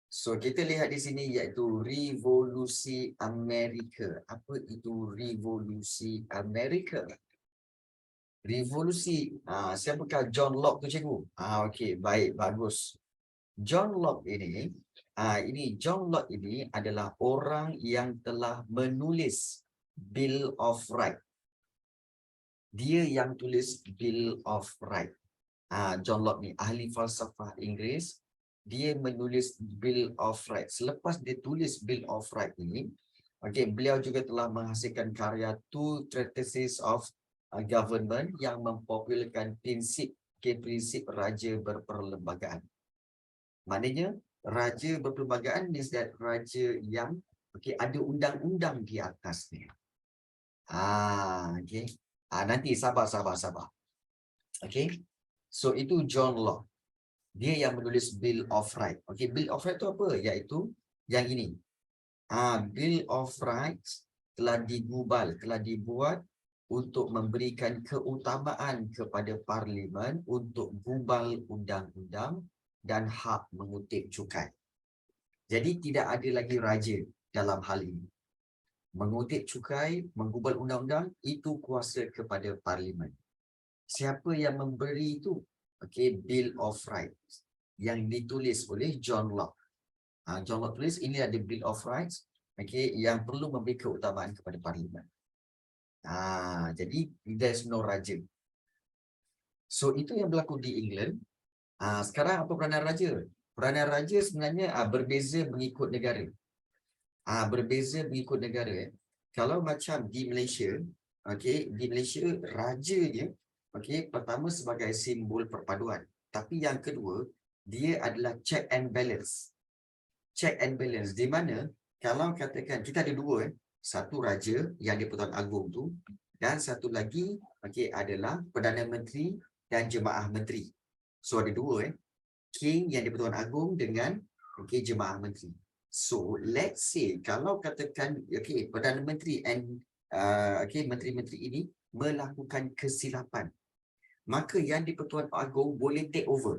So kita lihat di sini iaitu Revolusi Amerika. Apa itu Revolusi Amerika? Revolusi, siapakah John Locke tu cikgu? Okey, baik, bagus. John Locke ini John Locke ini adalah orang yang telah menulis Bill of Rights. Dia yang tulis Bill of Rights. John Locke ni ahli falsafah Inggeris. Dia menulis Bill of Rights. Selepas dia tulis Bill of Rights ini, beliau juga telah menghasilkan karya Two Treatises of Government yang mempopularkan prinsip raja berperlembagaan. Maknanya raja berperlembagaan means that raja yang ada undang-undang di atasnya. Nanti sabar. Okey. So itu John Locke. Dia yang menulis Bill of Rights. Bill of Rights itu apa? Iaitu yang ini. Bill of Rights telah dibuat untuk memberikan keutamaan kepada Parlimen untuk gubal undang-undang dan hak mengutip cukai. Jadi tidak ada lagi raja dalam hal ini. Mengutip cukai, menggubal undang-undang, itu kuasa kepada Parlimen. Siapa yang memberi itu? Bill of Rights yang ditulis oleh John Locke. John Locke tulis ini ada Bill of Rights, yang perlu memberi keutamaan kepada Parlimen. Jadi there's no raja. So itu yang berlaku di England. Sekarang apa peranan raja? Peranan raja sebenarnya berbeza mengikut negara. Kalau macam di Malaysia, di Malaysia rajanya pertama sebagai simbol perpaduan. Tapi yang kedua, dia adalah check and balance. Check and balance di mana kalau katakan kita ada dua, satu raja yang di-Pertuan Agong tu dan satu lagi adalah Perdana Menteri dan Jemaah Menteri. So ada dua king yang di-Pertuan Agong dengan Jemaah Menteri. So let's say kalau katakan Perdana Menteri and menteri-menteri ini melakukan kesilapan, maka yang di-Pertuan Agong boleh take over.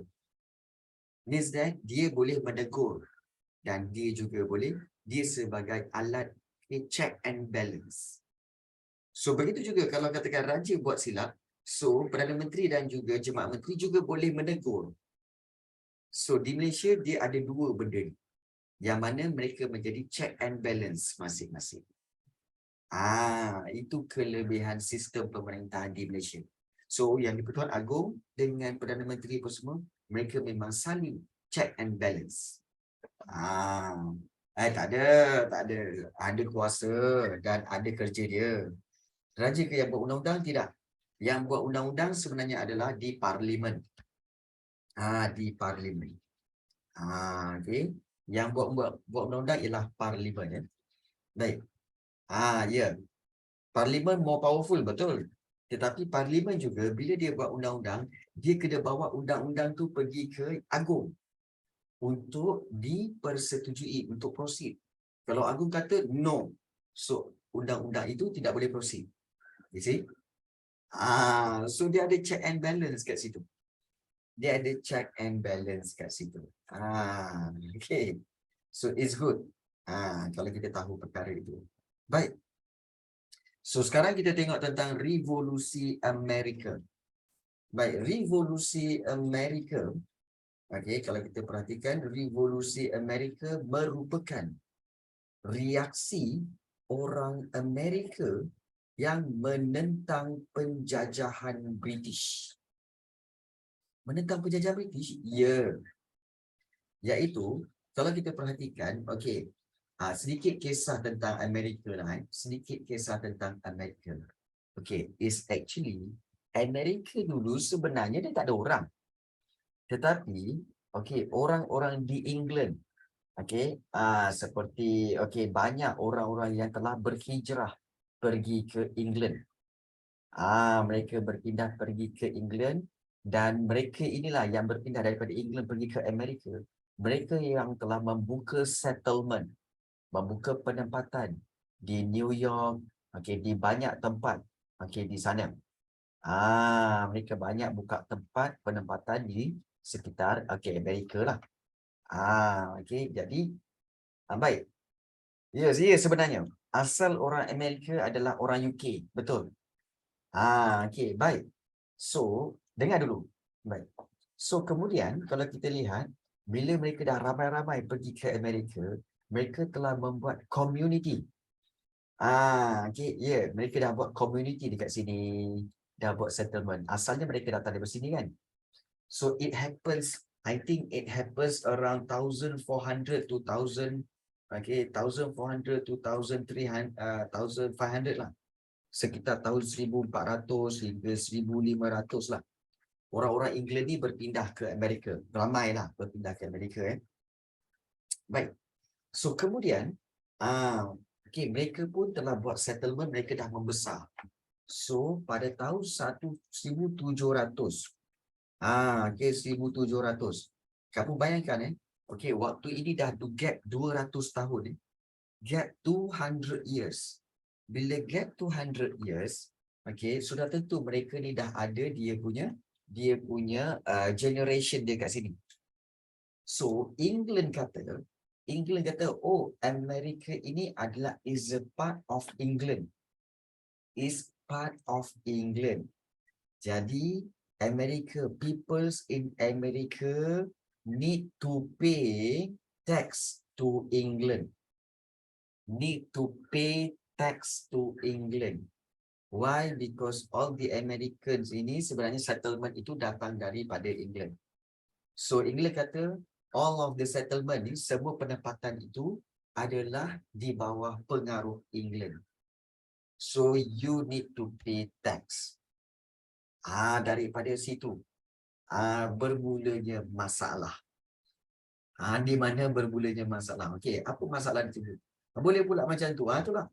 Means that dia boleh menegur dan dia sebagai alat check and balance. So begitu juga kalau katakan raja buat silap, so Perdana Menteri dan juga Jemaah Menteri juga boleh menegur. So di Malaysia dia ada dua benda ni, yang mana mereka menjadi check and balance masing-masing. Itu kelebihan sistem pemerintahan di Malaysia. So yang di-Pertuan Agong dengan Perdana Menteri pun semua, mereka memang saling check and balance. Tak ada. Ada kuasa dan ada kerja dia. Raja ke yang buat undang-undang? Tidak. Yang buat undang-undang sebenarnya adalah di Parlimen. Di Parlimen. Yang buat undang-undang ialah Parlimen. Baik. Parlimen more powerful, betul. Tetapi Parlimen juga bila dia buat undang-undang, dia kena bawa undang-undang tu pergi ke Agong untuk dipersetujui, untuk proceed. Kalau Agong kata no, so undang-undang itu tidak boleh proceed. You see? So dia ada check and balance kat situ. Okay. So it's good. Kalau kita tahu perkara itu. Baik. So sekarang kita tengok tentang Revolusi Amerika. Baik, Revolusi Amerika. Kalau kita perhatikan, Revolusi Amerika merupakan reaksi orang Amerika yang menentang penjajahan British. Menentang penjajahan British? Ya. Iaitu, kalau kita perhatikan, sedikit kisah tentang Amerika lah. Is actually, Amerika dulu sebenarnya dia tak ada orang. Tetapi, orang-orang di England, seperti banyak orang-orang yang telah berhijrah pergi ke England. Mereka berpindah pergi ke England dan mereka inilah yang berpindah daripada England pergi ke Amerika. Mereka yang telah membuka settlement, membuka penempatan di New York, di banyak tempat, di sana. Mereka banyak buka tempat penempatan di sekitar Amerika lah. Okey, jadi baik. Ya, saya sebenarnya asal orang Amerika adalah orang UK, betul. Okey, baik. So, dengar dulu. Baik. So, kemudian kalau kita lihat, bila mereka dah ramai-ramai pergi ke Amerika, mereka telah membuat community. Okey, ya, mereka dah buat community dekat sini, dah buat settlement. Asalnya mereka datang dari sini kan. So, it happens, I think it happens around 1400 to 1000, okay, 1400 to 1300, 1500 lah. Sekitar tahun 1400 hingga 1500 lah. Orang-orang England ni berpindah ke Amerika. Ramailah berpindah ke Amerika. Baik. So, kemudian, okay, mereka pun telah buat settlement, mereka dah membesar. So, pada tahun 1700, okay, 1700. Kamu bayangkan, okay, waktu ini dah gap 200 tahun. Gap 200 years. Bila gap 200 years, okay, sudah tentu mereka ni dah ada dia punya generation dia kat sini. So, England kata, oh, Amerika ini adalah is a part of England. Is part of England. Jadi, America, peoples in America need to pay tax to England. Need to pay tax to England. Why? Because all the Americans ini sebenarnya settlement itu datang daripada England. So, England kata, all of the settlement ni, semua penempatan itu adalah di bawah pengaruh England. So, you need to pay tax. Daripada situ, bermulanya masalah. Di mana bermulanya masalah? Okey, apa masalah itu? Boleh pula macam tu. Itulah.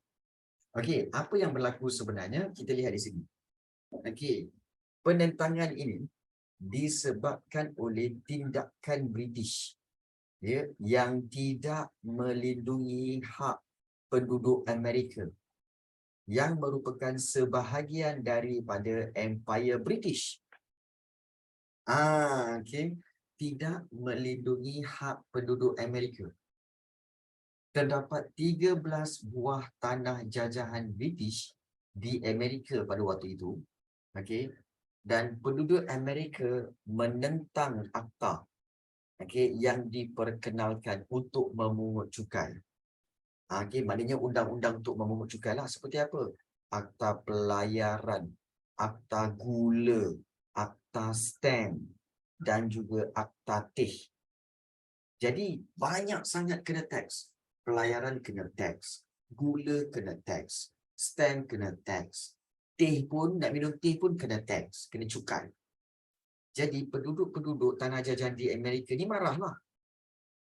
Okey, apa yang berlaku sebenarnya? Kita lihat di sini. Okey, penentangan ini disebabkan oleh tindakan British, ya, yang tidak melindungi hak penduduk Amerika yang merupakan sebahagian daripada Empire British. Okey, tidak melindungi hak penduduk Amerika. Terdapat 13 buah tanah jajahan British di Amerika pada waktu itu. Okey, dan penduduk Amerika menentang akta, okey, yang diperkenalkan untuk memungut cukai. Okey, maknanya undang-undang untuk memungut cukai lah. Seperti apa? Akta pelayaran, akta gula, akta stamp dan juga akta teh. Jadi banyak sangat kena tax. Pelayaran kena tax, gula kena tax, stamp kena tax, teh pun, nak minum teh pun kena tax, kena cukai. Jadi penduduk-penduduk tanah jajahan di Amerika ni marahlah.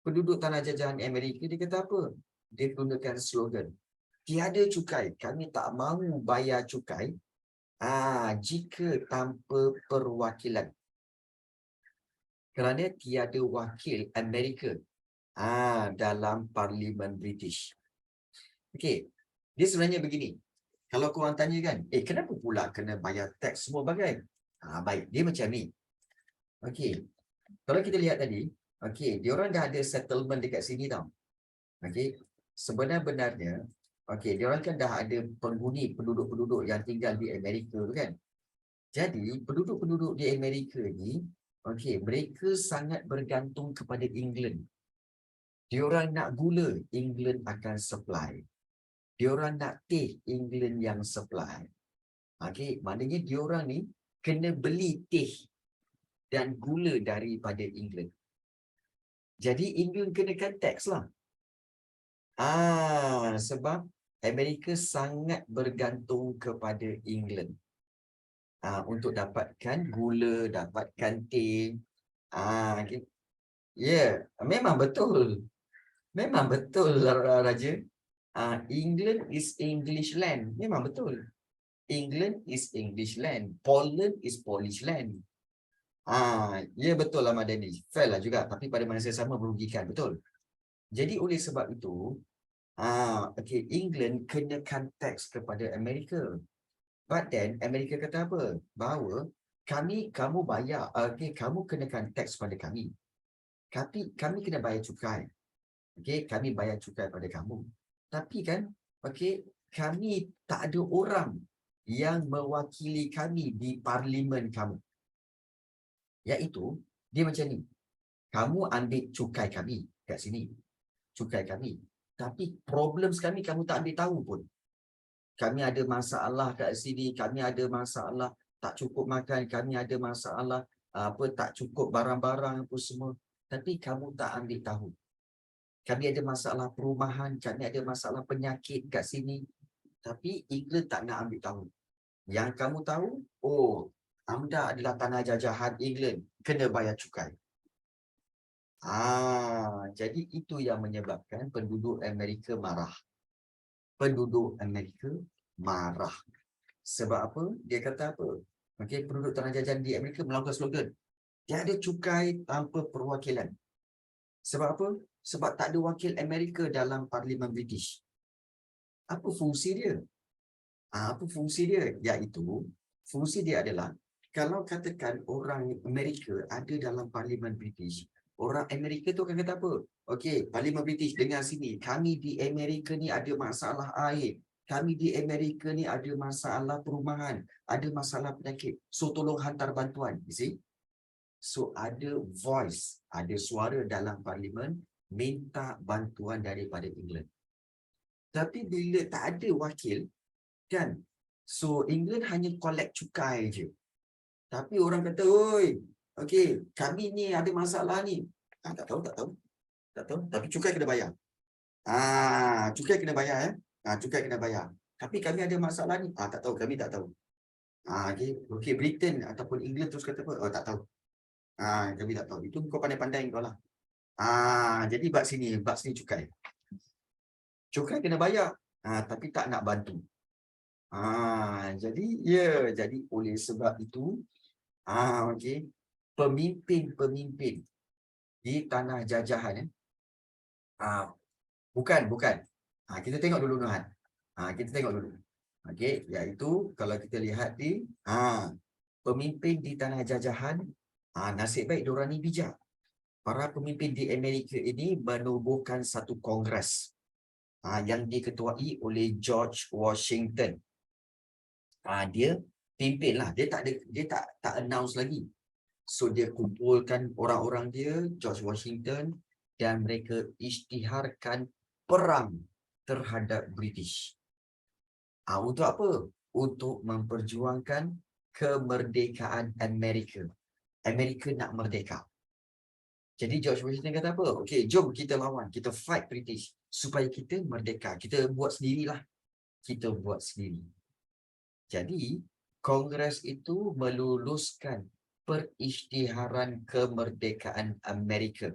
Penduduk tanah jajahan Amerika dia kata apa? Dia gunakan slogan, tiada cukai, kami tak mahu bayar cukai jika tanpa perwakilan. Kerana tiada wakil Amerika dalam Parlimen British. Okey, dia sebenarnya begini. Kalau korang tanya kan, kenapa pula kena bayar teks semua bagai? Baik, dia macam ni. Okey, kalau kita lihat tadi, okey, diorang dah ada settlement dekat sini tau. Okey, sebenarnya, okey, diorang kan dah ada penghuni, penduduk-penduduk yang tinggal di Amerika tu kan. Jadi, penduduk-penduduk di Amerika ni, okey, mereka sangat bergantung kepada England. Diorang nak gula, England akan supply. Diorang nak teh, England yang supply. Okey, maknanya diorang ni kena beli teh dan gula daripada England. Jadi England kenakan tax lah. Sebab Amerika sangat bergantung kepada England. Untuk dapatkan gula, dapatkan teh. Okay. Ya, memang betul. Memang betul, Raja. England is English land. Memang betul. England is English land. Poland is Polish land. Ya betul lah Madani. Fair lah juga. Tapi pada masa yang sama merugikan. Betul. Jadi oleh sebab itu, okay, England kenakan tax kepada Amerika. But then, Amerika kata apa? Bahawa kamu bayar, okay, kamu kenakan tax pada kami. Tapi kami kena bayar cukai. Okey, kami bayar cukai pada kamu. Tapi kan, okey, kami tak ada orang yang mewakili kami di parlimen kamu. Iaitu, dia macam ni. Kamu ambil cukai kami kat sini. Cukai kami. Tapi problem kami, kamu tak ambil tahu pun. Kami ada masalah kat sini, kami ada masalah tak cukup makan, kami ada masalah tak cukup barang-barang apa semua. Tapi kamu tak ambil tahu. Kami ada masalah perumahan, kami ada masalah penyakit kat sini. Tapi England tak nak ambil tahu. Yang kamu tahu, oh, anda adalah tanah jajahan England, kena bayar cukai. Jadi itu yang menyebabkan penduduk Amerika marah. Penduduk Amerika marah. Sebab apa? Dia kata apa? Okey, penduduk tanah jajahan di Amerika melakukan slogan. Tiada cukai tanpa perwakilan. Sebab apa? Sebab tak ada wakil Amerika dalam Parlimen British. Apa fungsi dia? Apa fungsi dia? Iaitu, fungsi dia adalah, kalau katakan orang Amerika ada dalam Parlimen British, orang Amerika tu akan kata apa? Okey, Parlimen British, dengar sini. Kami di Amerika ni ada masalah air. Kami di Amerika ni ada masalah perumahan. Ada masalah penyakit. So, tolong hantar bantuan. You see? So, ada voice, ada suara dalam Parlimen minta bantuan daripada England. Tapi bila tak ada wakil, kan? So, England hanya collect cukai je. Tapi orang kata, oi, okey, kami ni ada masalah ni. Tak tahu. Tak tahu. Tapi cukai kena bayar. Cukai kena bayar, cukai kena bayar. Tapi kami ada masalah ni. Tak tahu, kami tak tahu. Okey, Britain ataupun England terus kata apa? Oh, tak tahu. Kami tak tahu. Itu kau pandai-pandai kau lah. Jadi bab sini cukai. Cukai kena bayar. Tapi tak nak bantu. Jadi oleh sebab itu, okey, pemimpin-pemimpin di tanah jajahan, bukan. Kita tengok dulu, Nuhan. Kita tengok dulu. Okey, iaitu kalau kita lihat di pemimpin di tanah jajahan, nasib baik diorang ni bijak. Para pemimpin di Amerika ini menubuhkan satu kongres yang diketuai oleh George Washington. Dia pimpin lah. Dia tak announce lagi. So, dia kumpulkan orang-orang dia, George Washington, dan mereka isytiharkan perang terhadap British. Untuk apa? Untuk memperjuangkan kemerdekaan Amerika. Amerika nak merdeka. Jadi George Washington kata apa? Okey, jom kita lawan. Kita fight British supaya kita merdeka. Kita buat sendirilah. Kita buat sendiri. Jadi, Kongres itu meluluskan perisytiharan kemerdekaan Amerika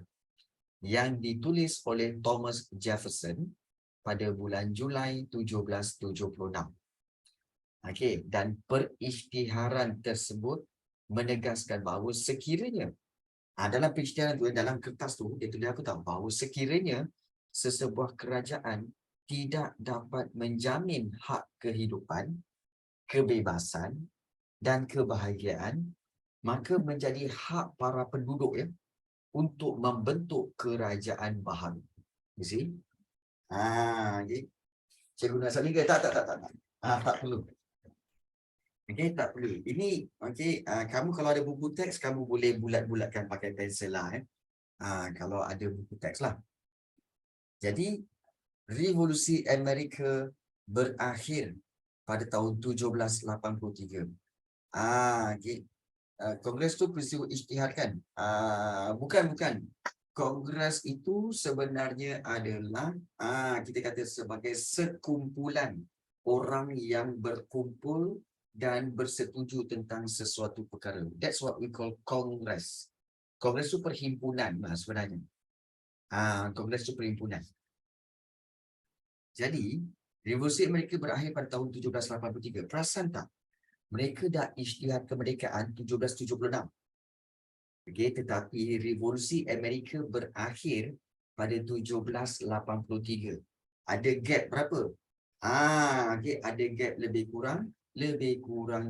yang ditulis oleh Thomas Jefferson pada bulan Julai 1776. Okey, dan perisytiharan tersebut menegaskan bahawa sekiranya dalam perisytiharan tu, dalam kertas tu, dia tulis apa tahu? Bahawa sekiranya sesebuah kerajaan tidak dapat menjamin hak kehidupan, kebebasan dan kebahagiaan, maka menjadi hak para penduduk untuk membentuk kerajaan baharu. You see? Okay. Cikgu nak saling ke? Tak. Tak perlu. Okey, tak perlu. Ini, okey, kamu kalau ada buku teks, kamu boleh bulat-bulatkan pakai pensel lah. Kalau ada buku teks lah. Jadi, Revolusi Amerika berakhir pada tahun 1783. Okey. Kongres tu peristiwa isytihad kan? Bukan. Kongres itu sebenarnya adalah kita kata sebagai sekumpulan orang yang berkumpul dan bersetuju tentang sesuatu perkara. That's what we call Kongres. Kongres itu perhimpunan sebenarnya. Kongres itu perhimpunan. Jadi, Revolusi Amerika berakhir pada tahun 1783. Perasan tak? Mereka dah isytihad kemerdekaan 1776. Okey, tetapi Revolusi Amerika berakhir pada 1783. Ada gap berapa? Okey, ada gap lebih kurang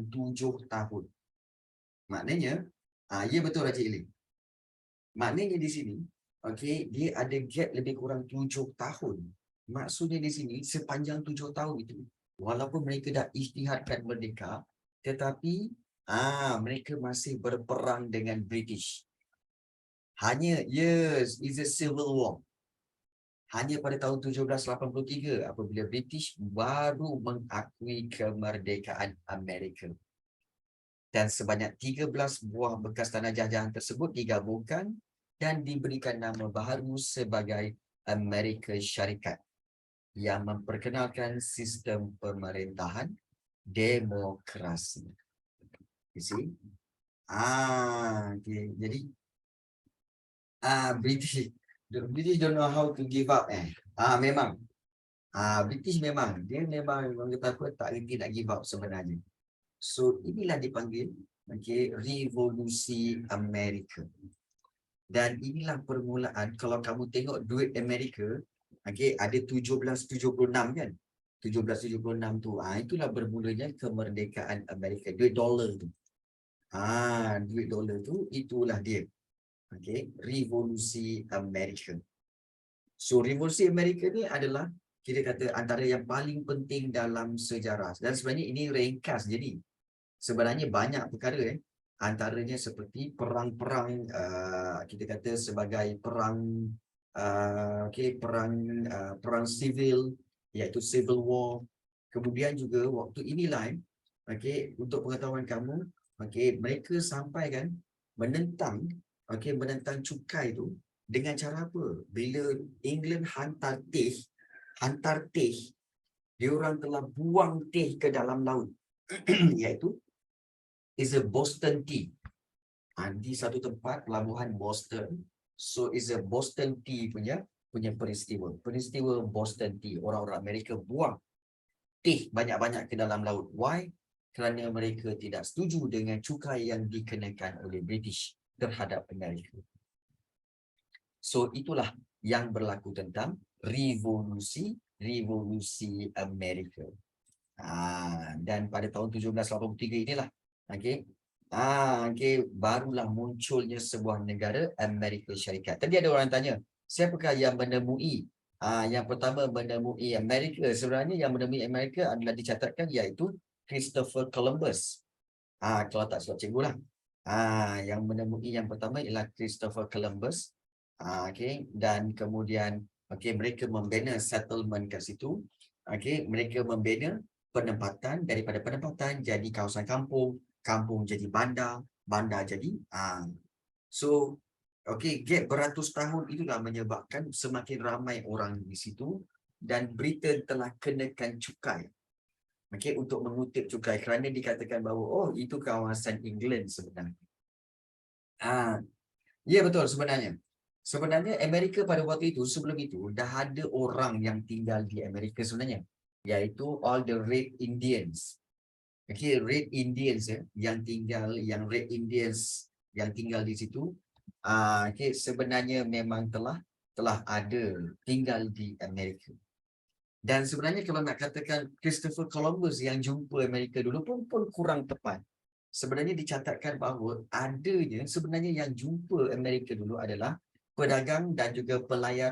7 tahun. Maknanya, ya betul Encik Ili. Maknanya di sini, okey, dia ada gap lebih kurang 7 tahun. Maksudnya di sini sepanjang 7 tahun itu, walaupun mereka dah isytiharkan merdeka, tetapi mereka masih berperang dengan British. Hanya, yes, it's a civil war. Hanya pada tahun 1783 apabila British baru mengakui kemerdekaan Amerika. Dan sebanyak 13 buah bekas tanah jajahan tersebut digabungkan dan diberikan nama baharu sebagai Amerika Syarikat yang memperkenalkan sistem pemerintahan demokrasi. You see? Okay. Jadi, British, the British don't know how to give up. Memang. British memang. Dia memang kata apa, tak reti nak give up sebenarnya. So, inilah dipanggil Revolusi Amerika. Dan inilah permulaan, kalau kamu tengok duit Amerika, ada 1776 kan? 1776 tu, itulah bermulanya kemerdekaan Amerika. Duit dolar tu. Duit dolar tu, itulah dia. Revolusi Amerika. So, Revolusi Amerika ni adalah, kita kata, antara yang paling penting dalam sejarah. Dan sebenarnya ini ringkas, jadi sebenarnya banyak perkara antaranya seperti perang-perang, kita kata sebagai perang perang sivil, iaitu civil war. Kemudian juga waktu inilah untuk pengetahuan kamu, mereka sampai kan menentang menentang cukai tu dengan cara apa? Bila England hantar teh, diorang telah buang teh ke dalam laut. Iaitu is a Boston tea. Di satu tempat pelabuhan Boston. So is a Boston tea punya peristiwa. Peristiwa Boston tea. Orang-orang Amerika buang teh banyak-banyak ke dalam laut. Why? Kerana mereka tidak setuju dengan cukai yang dikenakan oleh British terhadap Amerika. So itulah yang berlaku tentang revolusi Amerika. Dan pada tahun 1783 inilah barulah munculnya sebuah negara Amerika Syarikat. Tadi ada orang tanya, siapakah yang menemui? Yang pertama menemui Amerika, sebenarnya yang menemui Amerika adalah dicatatkan iaitu Christopher Columbus. Kalau tak silap cikgu lah. Yang menemui yang pertama ialah Christopher Columbus. Dan kemudian mereka membina settlement kat situ. Mereka membina penempatan, daripada penempatan jadi kawasan kampung, kampung jadi bandar, bandar jadi gap beratus tahun itulah menyebabkan semakin ramai orang di situ dan Britain telah kenakan cukai. Untuk mengutip cukai kerana dikatakan bahawa itu kawasan England sebenarnya. Ya betul sebenarnya. Sebenarnya Amerika pada waktu itu, sebelum itu dah ada orang yang tinggal di Amerika sebenarnya, iaitu all the Red Indians. Red Indians yang Red Indians yang tinggal di situ, sebenarnya memang telah ada tinggal di Amerika. Dan sebenarnya kalau nak katakan Christopher Columbus yang jumpa Amerika dulu pun kurang tepat. Sebenarnya dicatatkan bahawa adanya sebenarnya yang jumpa Amerika dulu adalah pedagang dan juga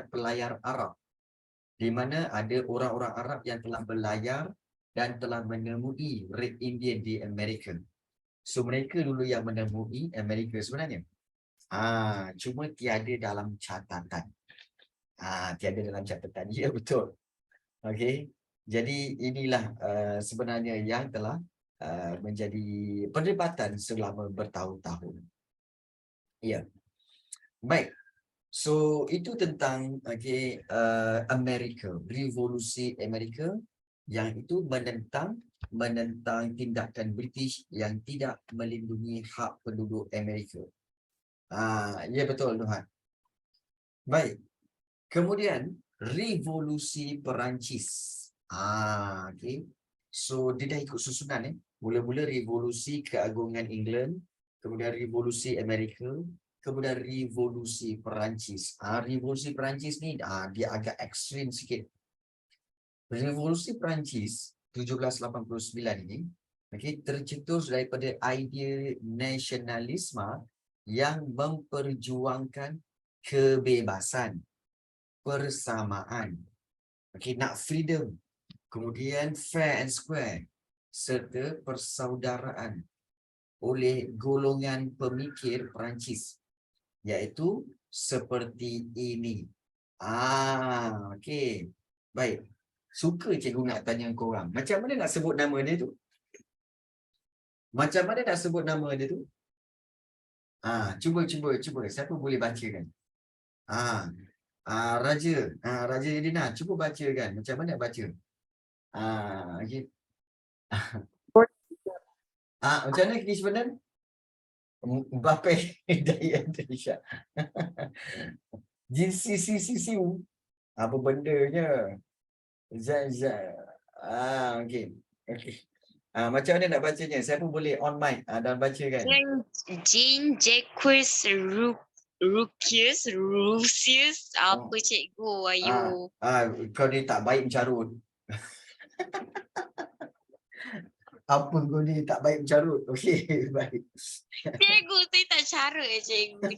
pelayar Arab. Di mana ada orang-orang Arab yang telah berlayar dan telah menemui Red Indian di Amerika. So mereka dulu yang menemui Amerika sebenarnya. Cuma tiada dalam catatan. Tiada dalam catatan. Ya betul. Jadi inilah sebenarnya yang telah menjadi perdebatan selama bertahun-tahun. Ya. Baik. So itu tentang Amerika, revolusi Amerika yang itu menentang tindakan British yang tidak melindungi hak penduduk Amerika. Ya betul Tuhan. Baik. Kemudian revolusi Perancis. So dia dah ikut susunan Mula-mula revolusi keagungan England, kemudian revolusi Amerika, kemudian revolusi Perancis. Revolusi Perancis ni dia agak ekstrim sikit. Revolusi Perancis 1789 ini tercetus daripada idea nasionalisme yang memperjuangkan kebebasan, persamaan. Okey, nak freedom. Kemudian fair and square serta persaudaraan oleh golongan pemikir Perancis, iaitu seperti ini. Okey. Baik. Suka cikgu nak tanya korang. Macam mana nak sebut nama dia tu? Macam mana nak sebut nama dia tu? Cuba. Siapa boleh bacakan? Raja. Raja Edina, cuba bacakan. Macam mana nak baca? Okey. Macam mana kes sebenarnya? Mbappe Dayat Isha. GCCCC. Apa bendanya? Okey. Macam mana nak bacanya? Siapa boleh on mic dan bacakan? Jean Jacques Rusius. Apa cikgu? Ayu. Kau ni tak baik mencarut. Apa kau ni tak baik mencarut? Okey, baik. Cikgu, saya tak cara cikgu.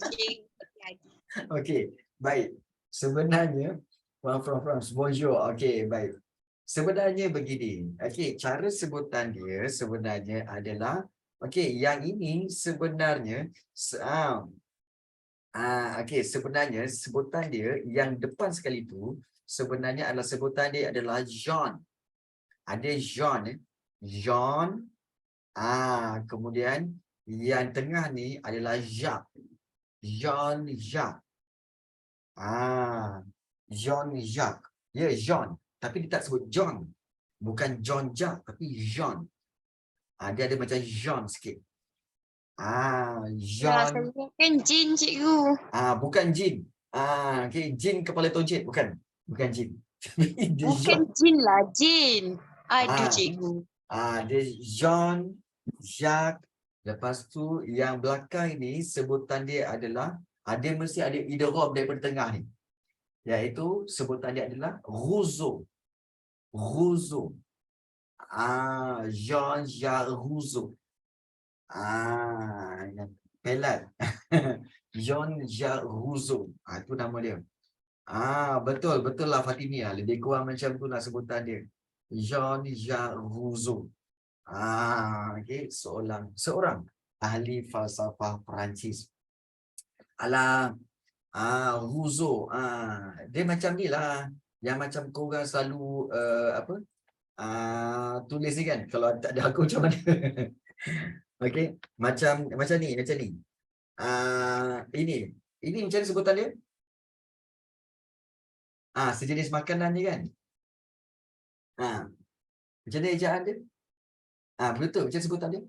Okey, baik. Sebenarnya, bonjour. Okey, baik. Sebenarnya begini. Okey, cara sebutan dia sebenarnya adalah, okey, yang ini sebenarnya, okey, sebenarnya sebutan dia yang depan sekali tu, sebenarnya adalah sebutan dia adalah Jean. Ada Jean. Jean. Kemudian yang tengah ni adalah Jacques. Jean-Jacques. Jean-Jacques. Ya, Jean. Tapi dia tak sebut John. Bukan John Jacques, tapi Jean. Dia ada macam Jean sikit. Jean. Saya kan Jean cikgu. Bukan Jin. Okay, Jin kepala tojet. Bukan. Bukan Jin. Bukan Jean lah, Jean. Aduh cikgu. Dia Jean, Jacques. Lepas tu yang belakang ni sebutan dia adalah, dia mesti ada idgham daripada tengah ni. Iaitu sebutan dia adalah Rousseau. Rousseau. Jean-Jacques Rousseau. Pelat. Jean-Jacques Rousseau. Itu nama dia. Betul lah Fatimia. Lebih kurang macam tu lah sebutan dia. Jean-Jacques Rousseau. Okay. Seorang ahli falsafah Perancis. Rousseau. Dia macam ni lah. Yang macam korang selalu tulis ni kan. Kalau tak ada aku macam mana. Okay. Macam ni. Ini macam mana sebutan dia? Sejenis makanan ni kan. Macam mana ejaan dia? Betul. Macam sebutan dia?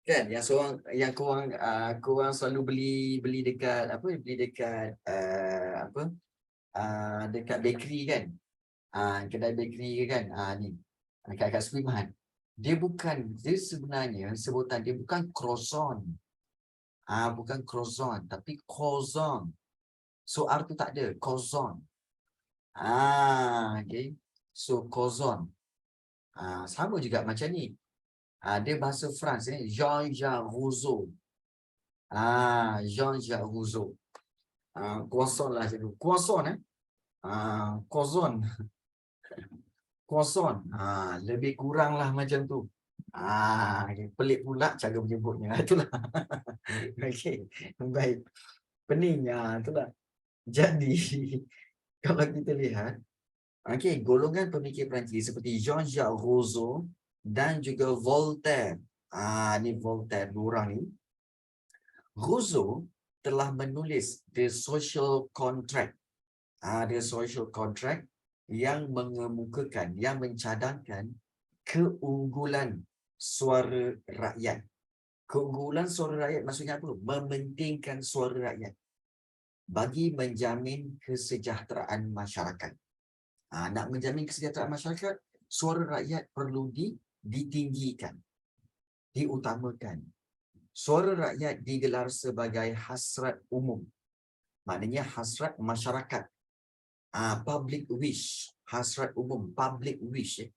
Kan yang korang selalu beli dekat dekat bakery kan. Kedai bakery kan. Ni. Dekat Suiman. Dia sebenarnya sebutan dia bukan croissant. Bukan croissant tapi croissant. So R tu tak ada, croissant. Okay. So croissant. Sama juga macam ni. Dia bahasa France Jean-Jacques Rousseau. Jean-Jacques Rousseau. Croissant lah cikgu. Croissant croissant. Croissant. Lebih kurang lah macam tu. Pelik pula cara menyebutnya. Itulah. Okey. Baik. Pening. Itulah. Jadi kalau kita lihat, golongan pemikir Perancis seperti Jean-Jacques Rousseau dan juga Voltaire. Ni Voltaire, dua orang ni. Rousseau telah menulis The Social Contract. The Social Contract yang mengemukakan, yang mencadangkan keunggulan suara rakyat. Keunggulan suara rakyat maksudnya apa? Mementingkan suara rakyat bagi menjamin kesejahteraan masyarakat. Nak menjamin kesejahteraan masyarakat, suara rakyat perlu ditinggikan, diutamakan. Suara rakyat digelar sebagai hasrat umum. Maknanya hasrat masyarakat. Public wish. Hasrat umum, public wish.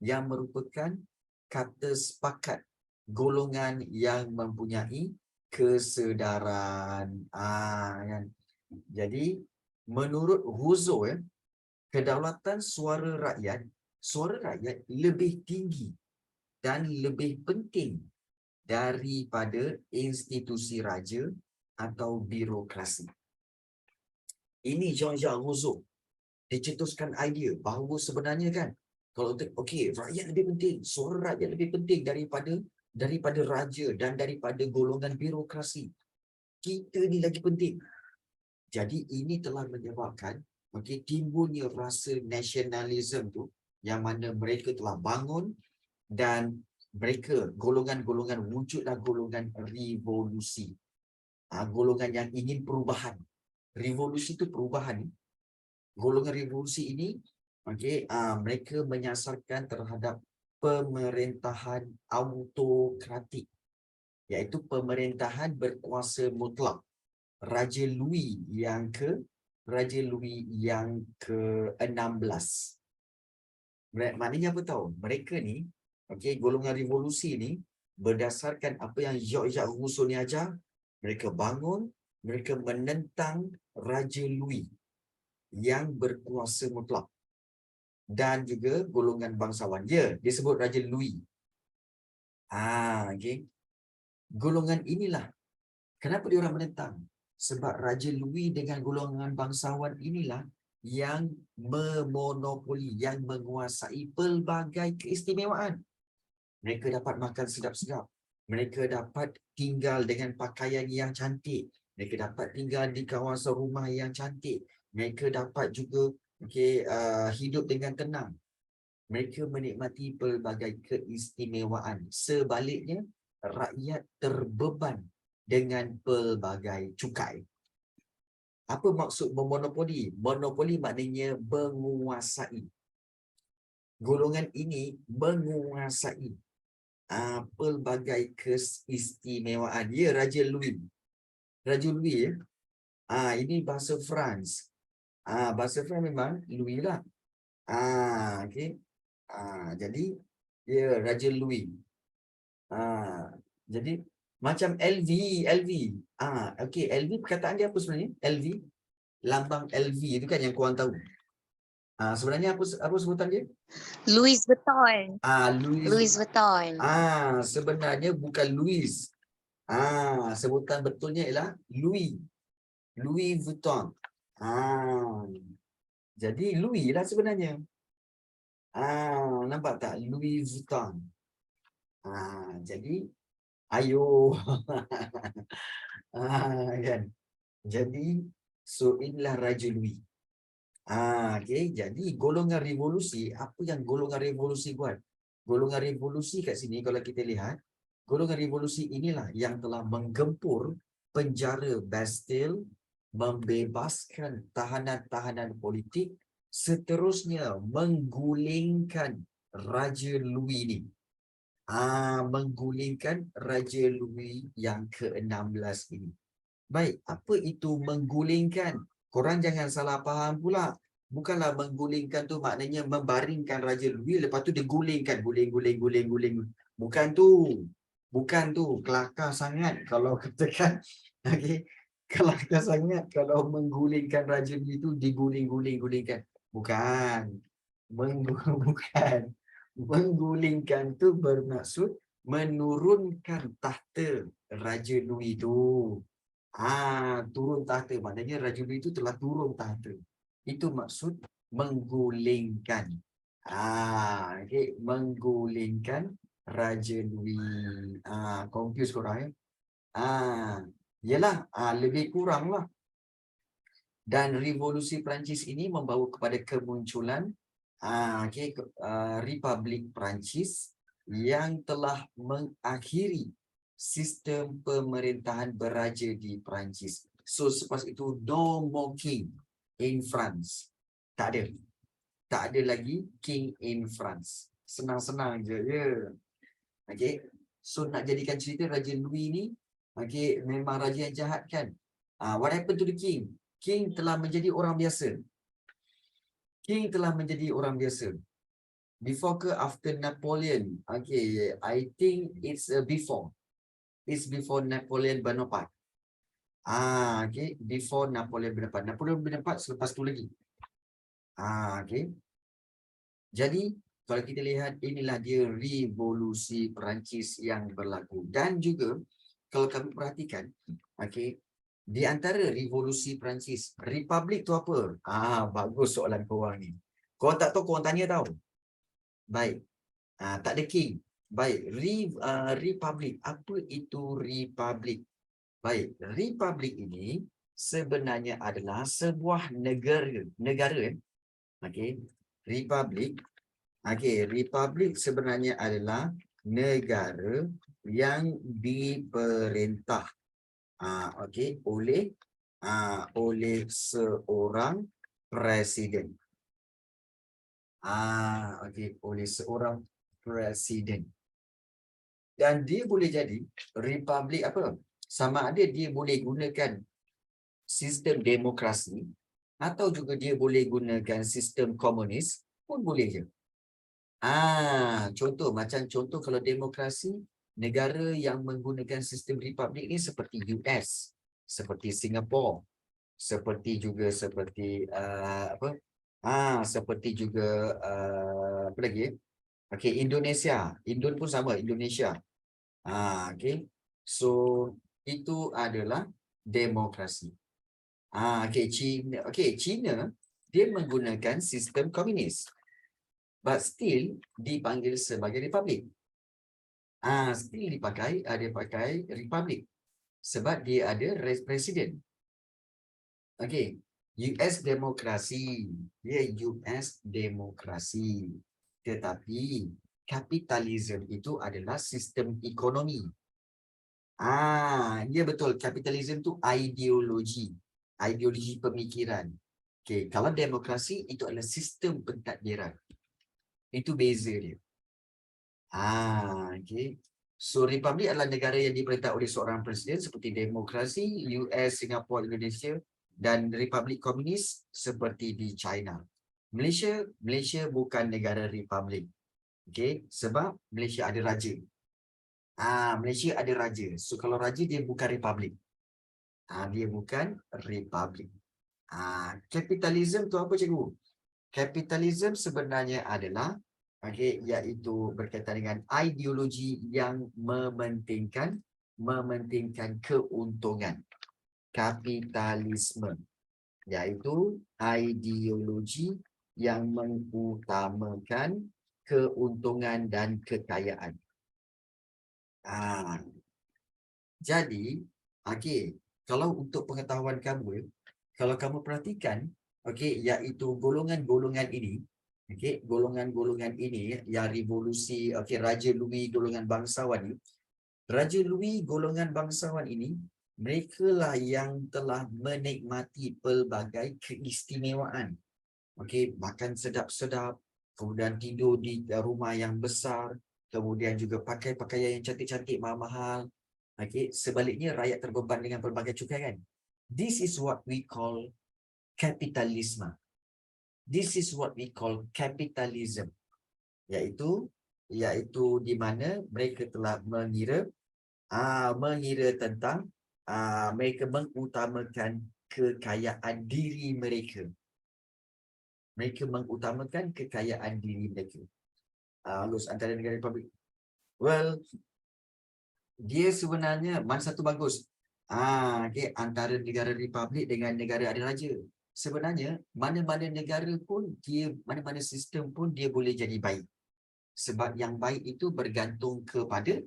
Yang merupakan kata sepakat golongan yang mempunyai kesedaran. Kan? Jadi menurut Rousseau, kedaulatan suara rakyat lebih tinggi dan lebih penting daripada institusi raja atau birokrasi. Ini Jean-Jacques Rousseau. Dia cetuskan idea bahawa sebenarnya kan, kalau okey, rakyat lebih penting, suara rakyat lebih penting daripada raja dan daripada golongan birokrasi. Kita ni lagi penting. Jadi ini telah menyebabkan timbulnya rasa nasionalisme tu, yang mana mereka telah bangun dan mereka golongan-golongan wujudlah golongan revolusi. Golongan yang ingin perubahan. Revolusi itu perubahan. Golongan revolusi ini mereka menyasarkan terhadap pemerintahan autokratik, iaitu pemerintahan berkuasa mutlak. Raja Louis yang ke-16. Maknanya apa tahu? Mereka ni, golongan revolusi ni berdasarkan apa yang Jean-Jacques Rousseau ni ajar, mereka bangun, mereka menentang Raja Louis yang berkuasa mutlak dan juga golongan bangsawan. Dia sebut Raja Louis. Golongan inilah kenapa dia orang menentang? Sebab Raja Louis dengan golongan bangsawan inilah yang memonopoli, yang menguasai pelbagai keistimewaan. Mereka dapat makan sedap-sedap. Mereka dapat tinggal dengan pakaian yang cantik. Mereka dapat tinggal di kawasan rumah yang cantik. Mereka dapat juga hidup dengan tenang. Mereka menikmati pelbagai keistimewaan. Sebaliknya, rakyat terbeban dengan pelbagai cukai. Apa maksud memonopoli? Monopoli maknanya menguasai. Golongan ini menguasai pelbagai keistimewaan. Ya, Raja Louis. Raja Louis, ini bahasa France. Bahasa France memang Louis lah. Jadi, ya, Raja Louis. Jadi, macam LV. LV perkataan dia apa sebenarnya? LV, lambang LV itu kan yang korang tahu. Sebenarnya apa sebutan dia? Louis Vuitton. Louis. Louis Vuitton. Sebenarnya bukan Louis. Sebutan betulnya ialah Louis. Louis Vuitton. Jadi Louis lah sebenarnya. Nampak tak? Louis Vuitton. Jadi ayo. Kan? Jadi inilah Raja Louis. Jadi golongan revolusi, apa yang golongan revolusi buat? Golongan revolusi kat sini kalau kita lihat, golongan revolusi inilah yang telah menggempur penjara Bastille, membebaskan tahanan-tahanan politik, seterusnya menggulingkan Raja Louis ni. Menggulingkan Raja Louis yang ke-16 ini. Baik, apa itu menggulingkan? Korang jangan salah faham pula. Bukanlah menggulingkan tu maknanya membaringkan Raja Louis, lepas tu dia gulingkan. Guling. Bukan tu. Kelakar sangat kalau katakan. Kelakar sangat kalau menggulingkan Raja Louis tu digulingkan. Bukan. Bukan. Menggulingkan tu bermaksud menurunkan tahta Raja Louis tu. Turun tahta. Maknanya Raja Louis itu telah turun tahta. Itu maksud menggulingkan. Menggulingkan Raja Louis. Confuse korang Yalah, lebih kurang lah. Dan revolusi Perancis ini membawa kepada kemunculan Republik Perancis yang telah mengakhiri sistem pemerintahan beraja di Perancis. So selepas itu no more king in France. Tak ada lagi king in France. Senang-senang je ya. So nak jadikan cerita Raja Louis ni memang raja yang jahat kan. What happened to the king? King telah menjadi orang biasa. Before ke after Napoleon? Okay, I think it's before. It's before Napoleon Bonaparte. Okay, before Napoleon Bonaparte. Napoleon Bonaparte selepas tu lagi. Okay. Jadi, kalau kita lihat inilah dia revolusi Perancis yang berlaku. Dan juga, kalau kami perhatikan, okay, di antara revolusi Perancis, Republik tu apa? Bagus soalan korang ni. Korang tak tahu, korang tanya tahu. Baik. Tak ada king. Baik. Republik. Apa itu Republik? Baik. Republik ini sebenarnya adalah sebuah negara. Negara. Okay. Republik. Okay. Republik sebenarnya adalah negara yang diperintah okay, oleh seorang presiden. Okay, oleh seorang presiden. Dan dia boleh jadi republik apa? Sama ada dia boleh gunakan sistem demokrasi atau juga dia boleh gunakan sistem komunis pun boleh je. Contoh kalau demokrasi, negara yang menggunakan sistem republik ni seperti US, seperti Singapura, seperti seperti juga apa lagi? Okey, Indonesia. Indon pun sama, Indonesia. Okey. So itu adalah demokrasi. China dia menggunakan sistem komunis. But still dipanggil sebagai republik. Still dipakai republik. Sebab dia ada presiden. Okey. US demokrasi. Dia US demokrasi. Tetapi kapitalisme itu adalah sistem ekonomi. Ya betul. Kapitalisme itu ideologi. Ideologi pemikiran. Okey, kalau demokrasi itu adalah sistem pentadbiran. Itu beza dia. Okey. So republik adalah negara yang diperintah oleh seorang presiden seperti demokrasi, US, Singapura, Indonesia dan republik komunis seperti di China. Malaysia bukan negara republik. Okey, sebab Malaysia ada raja. Malaysia ada raja. So kalau raja dia bukan republik. Dia bukan republik. Kapitalisme tu apa cikgu? Kapitalisme sebenarnya adalah iaitu berkaitan dengan ideologi yang mementingkan keuntungan. Kapitalisme iaitu ideologi yang mengutamakan keuntungan dan kekayaan. Jadi, kalau untuk pengetahuan kamu, kalau kamu perhatikan, iaitu golongan-golongan ini, golongan-golongan ini yang revolusi, Raja Louis golongan bangsawan ni, Raja Louis golongan bangsawan ini, mereka lah yang telah menikmati pelbagai keistimewaan. Makan sedap-sedap, kemudian tidur di rumah yang besar, kemudian juga pakai pakaian yang cantik-cantik, mahal-mahal. Sebaliknya rakyat terbeban dengan pelbagai cukai kan. This is what we call kapitalisme. This is what we call capitalism. Iaitu di mana mereka telah mengira tentang mereka mengutamakan kekayaan diri mereka. Mereka mengutamakan kekayaan diri mereka. Antara negara republik. Well, dia sebenarnya mana satu bagus? Antara negara republik dengan negara ada raja. Sebenarnya mana-mana negara pun dia, mana-mana sistem pun dia boleh jadi baik. Sebab yang baik itu bergantung kepada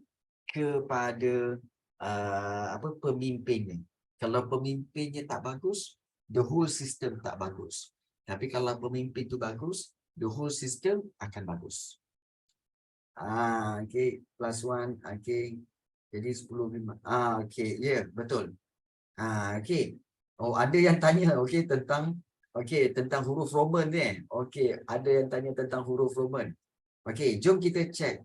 pemimpinnya. Kalau pemimpinnya tak bagus, the whole system tak bagus. Tapi kalau pemimpin itu bagus, the whole system akan bagus. Plus one, jadi 10, 5. Betul. Ada yang tanya, tentang huruf Roman ni. Ada yang tanya tentang huruf Roman. Jom kita check.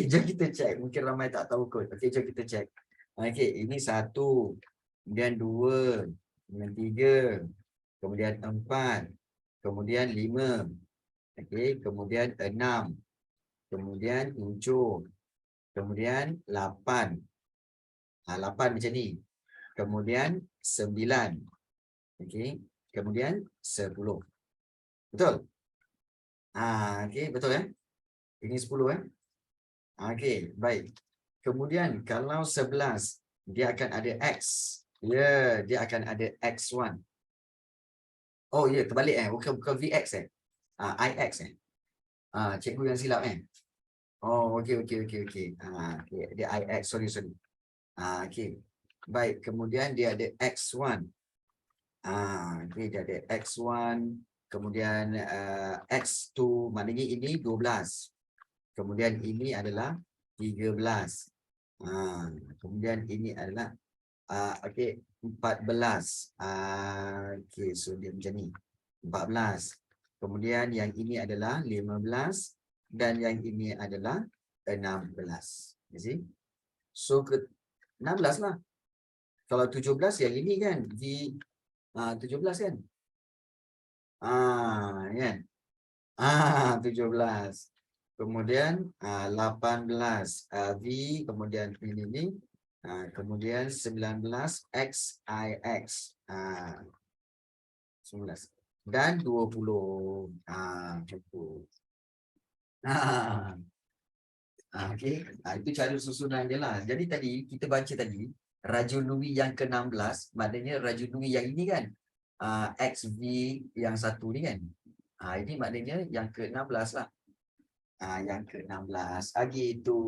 Jom kita check. Mungkin ramai tak tahu kot. Jom kita check. Ini 1, kemudian 2, kemudian 3, kemudian 4, kemudian 5, Okey, kemudian 6, kemudian 7, kemudian 8. 8 macam ni. Kemudian 9. Okey, kemudian 10. Betul? Okey, betul Ini 10 Okey, baik. Kemudian kalau 11, dia akan ada X. Ya, dia akan ada X1. Oh ya, terbalik bukan VX IX cikgu yang silap Oh, okey. Okey, dia IX, sorry. Okey. Baik, kemudian dia ada X1. Okey, dia ada X1, kemudian X2, maknanya ini 12. Kemudian ini adalah 13. Kemudian ini adalah okey, 14. Okey, so dia macam ni. 14. Kemudian yang ini adalah 15 dan yang ini adalah 16. You see? So ke 16 lah. Kalau 17 yang ini kan V 17 kan? Kan? 17. Kemudian 18 V, kemudian ini kemudian 19 XIX 19 dan 20. Okey. Itu cara susunan dia lah. Jadi tadi kita baca tadi Raja Louis yang ke-16, maknanya Raja Louis yang ini kan XV yang satu ni kan. Ini maknanya yang ke-16 lah. Yang ke-16. Gitu.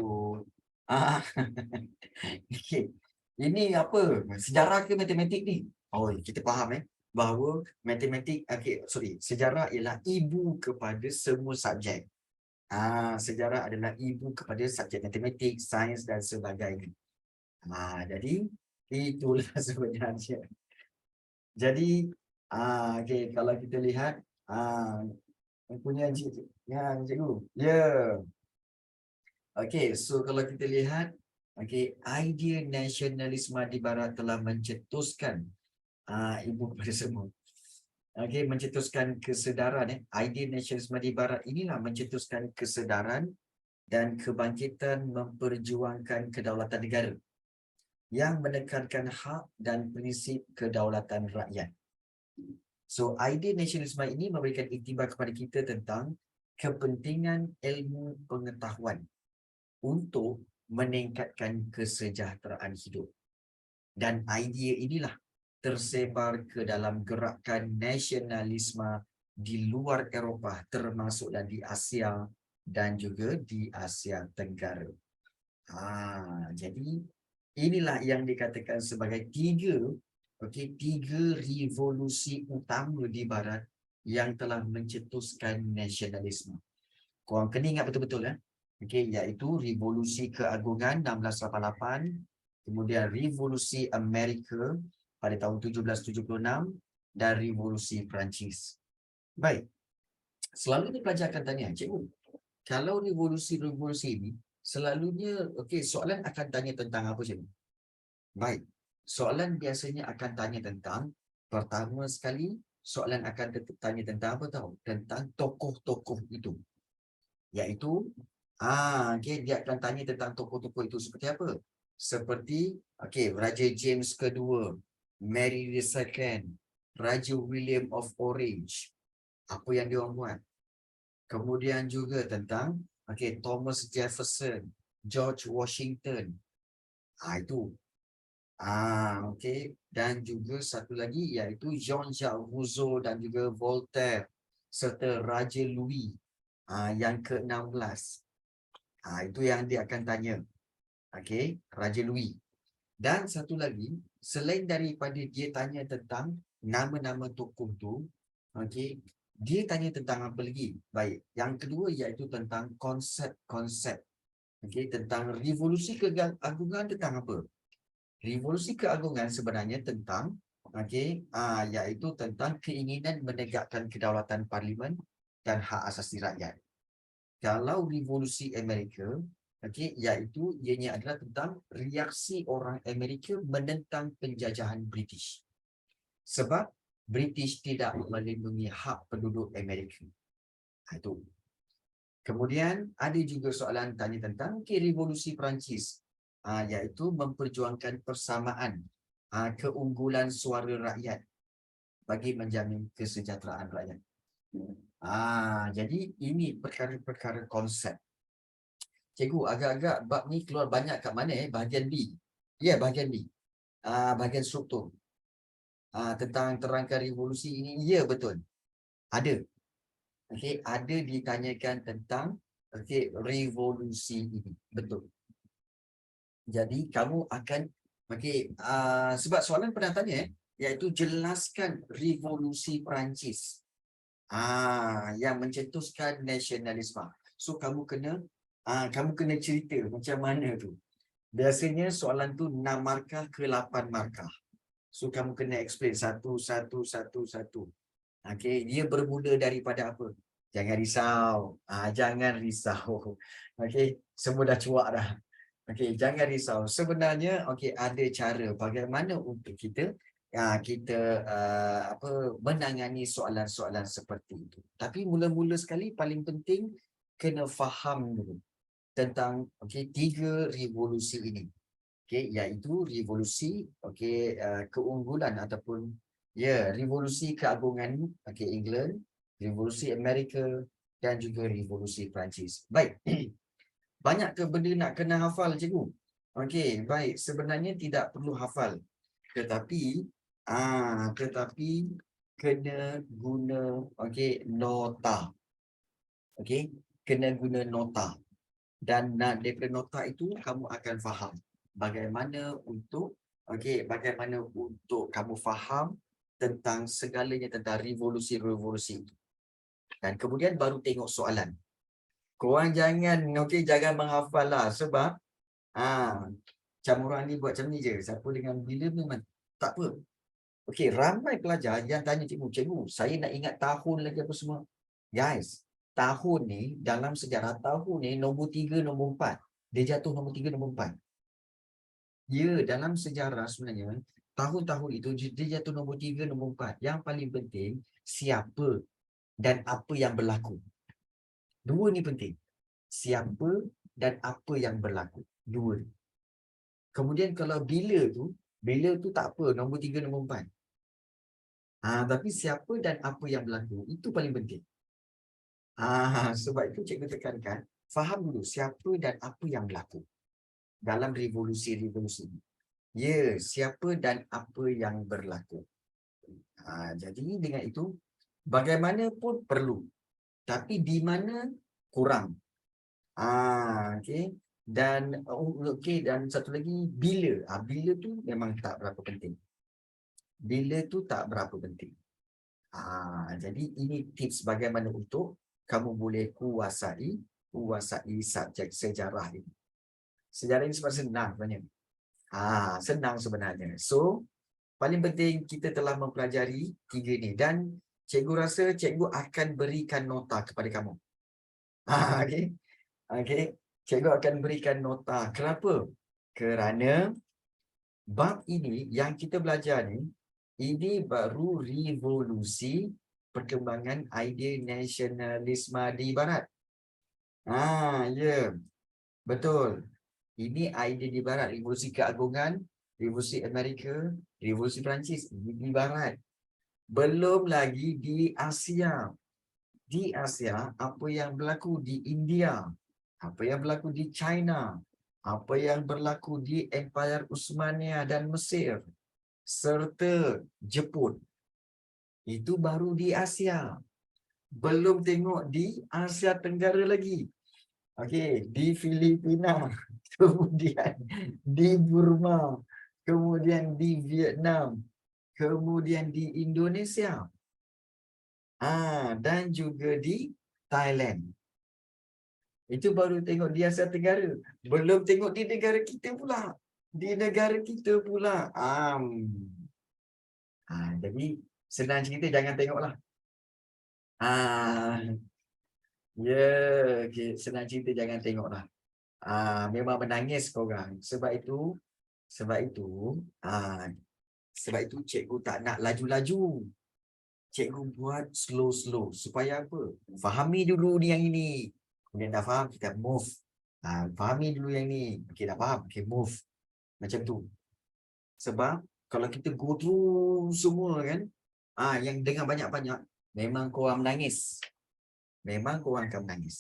Okey. Ini apa? Sejarah ke matematik ni? Oh, kita faham bahawa matematik, sejarah ialah ibu kepada semua subjek. Sejarah adalah ibu kepada subjek matematik, sains dan sebagainya. Jadi itulah sebenarnya. Jadi okey, kalau kita lihat punya cikgu. Ya. Okey, so kalau kita lihat idea nasionalisme di barat telah mencetuskan ibu kepada semua. Mencetuskan kesedaran idea nasionalisme di barat inilah mencetuskan kesedaran dan kebangkitan memperjuangkan kedaulatan negara yang menekankan hak dan prinsip kedaulatan rakyat. So, idea nasionalisme ini memberikan iktibar kepada kita tentang kepentingan ilmu pengetahuan untuk meningkatkan kesejahteraan hidup. Dan idea inilah tersebar ke dalam gerakan nasionalisme di luar Eropah, termasuk dan di Asia dan juga di Asia Tenggara. Jadi inilah yang dikatakan sebagai tiga revolusi utama di barat yang telah mencetuskan nasionalisme. Korang kena ingat betul-betul iaitu revolusi keagungan 1688, kemudian revolusi Amerika pada tahun 1776 dan revolusi Perancis. Baik. Selalunya pelajar akan tanya, cikgu, kalau revolusi ini selalunya soalan akan tanya tentang apa, cikgu? Baik. Soalan biasanya akan tanya tentang, pertama sekali soalan akan tanya tentang apa tahu? Tentang tokoh-tokoh itu. Iaitu dia akan tanya tentang tokoh-tokoh itu seperti apa? Seperti Raja James kedua, Mary II, Raja William of Orange. Apa yang dia orang buat? Kemudian juga tentang Thomas Jefferson, George Washington. Itu. Dan juga satu lagi iaitu Jean-Jacques Rousseau dan juga Voltaire serta Raja Louis yang ke-16. Itu yang dia akan tanya. Raja Louis. Dan satu lagi, selain daripada dia tanya tentang nama-nama tokoh tu, dia tanya tentang apa lagi? Baik, yang kedua iaitu tentang konsep-konsep. Tentang revolusi keagungan tentang apa? Revolusi keagungan sebenarnya tentang iaitu tentang keinginan menegakkan kedaulatan parlimen dan hak asasi rakyat. Kalau revolusi Amerika, iaitu ianya adalah tentang reaksi orang Amerika menentang penjajahan British. Sebab British tidak melindungi hak penduduk Amerika. Itu. Kemudian ada juga soalan tanya tentang revolusi Perancis, iaitu memperjuangkan persamaan keunggulan suara rakyat bagi menjamin kesejahteraan rakyat. Jadi ini perkara-perkara konsep. Cikgu, agak-agak bab ni keluar banyak kat mana bahagian B. Ya, bahagian B. Bahagian struktur. Tentang terangkan revolusi ini, ya betul. Ada. Okey, ada ditanyakan tentang revolusi ini. Betul. Jadi kamu akan sebab soalan pernah tanya iaitu jelaskan revolusi Perancis. Yang mencetuskan nasionalisme. So kamu kena cerita macam mana tu. Biasanya soalan tu 6 markah ke 8 markah. So kamu kena explain satu. Okey, dia bermula daripada apa? Jangan risau. Jangan risau. Okey, semua dah cuak dah. Okey, jangan risau. Sebenarnya ada cara bagaimana untuk kita menangani soalan-soalan seperti itu. Tapi mula-mula sekali paling penting kena faham dulu tentang 3 revolusi ini. Iaitu revolusi keunggulan ataupun revolusi keagungan England, revolusi Amerika dan juga revolusi Perancis. Baik. Banyak ke benda nak kena hafal, cikgu? Baik. Sebenarnya tidak perlu hafal. Tetapi kena guna nota. Kena guna nota. Dan daripada nota itu kamu akan faham bagaimana untuk kamu faham tentang segalanya tentang revolusi-revolusi itu. Dan kemudian baru tengok soalan. Korang jangan menghafal lah sebab macam orang ni buat macam ni je. Siapa dengan bila memang tak apa. Ramai pelajar yang tanya cikgu, saya nak ingat tahun lagi apa semua. Guys, tahun ni dalam sejarah tahun ni nombor 3, nombor 4. Dia jatuh nombor 3, nombor 4. Ya, dalam sejarah sebenarnya tahun-tahun itu dia jatuh nombor 3, nombor 4. Yang paling penting siapa dan apa yang berlaku. Dua ni penting. Siapa dan apa yang berlaku. Dua. Kemudian kalau bila tu tak apa, nombor 3, nombor 4. Tapi siapa dan apa yang berlaku, itu paling penting. Sebab itu cikgu tekankan, faham dulu siapa dan apa yang berlaku dalam revolusi-revolusi ini. Ya, siapa dan apa yang berlaku. Jadi dengan itu, bagaimanapun perlu. Tapi di mana kurang. Dan satu lagi, bila. Bila tu memang tak berapa penting. Bila tu tak berapa penting. Jadi ini tips bagaimana untuk kamu boleh kuasai subjek sejarah ini. Sejarah ini sebenarnya senang sebenarnya. Senang sebenarnya. So, paling penting kita telah mempelajari 3 ni. Dan cikgu rasa cikgu akan berikan nota kepada kamu. Cikgu akan berikan nota. Kenapa? Kerana bab ini yang kita belajar ni, ini baru revolusi perkembangan idea nasionalisme di Barat. Ya. Betul. Ini idea di Barat, revolusi keagungan, revolusi Amerika, revolusi Perancis di Barat. Belum lagi di Asia. Di Asia, apa yang berlaku di India, apa yang berlaku di China, apa yang berlaku di Empire Uthmaniyah dan Mesir, serta Jepun. Itu baru di Asia. Belum tengok di Asia Tenggara lagi. Di Filipina, kemudian di Burma, kemudian di Vietnam, kemudian di Indonesia, dan juga di Thailand. Itu baru tengok di Asia Tenggara. Belum tengok di negara kita pula. Di negara kita pula. Jadi senang cerita jangan tengoklah. Senang cerita jangan tengoklah. Memang menangis korang. Sebab itu cikgu tak nak laju-laju. Cikgu buat slow-slow. Supaya apa? Fahami dulu ni yang ini. Kemudian dah faham, kita move. Fahami dulu yang ni. Okay, dah faham. Okay, move. Macam tu. Sebab kalau kita go through semua kan, yang dengar banyak-banyak, memang korang menangis. Memang korang akan menangis.